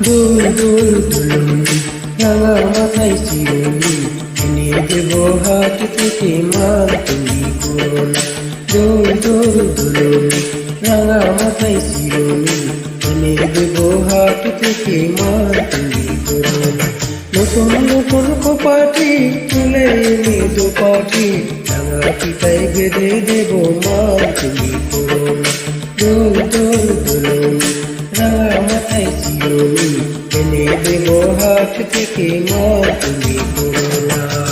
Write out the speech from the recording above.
দোল দোল দুলুনি রাঙা মাথায় চিরুনি এনে দেব হাট থেকে মার তুমি করো না। দোল দোল দুলুনি রাঙা মাথায় চিরুনি এনে দেব হাট থেকে মার তুমি করো না। নতুন নতুন কপাটি তুলে এনে দোপাটি রাঙা পিতায় বেঁধে দেব মার তুমি করো না। দোল দোল দুলুনি রাঙা মাথায় চিরুনি এনে দেব হাট থেকে মার তুমি করো না।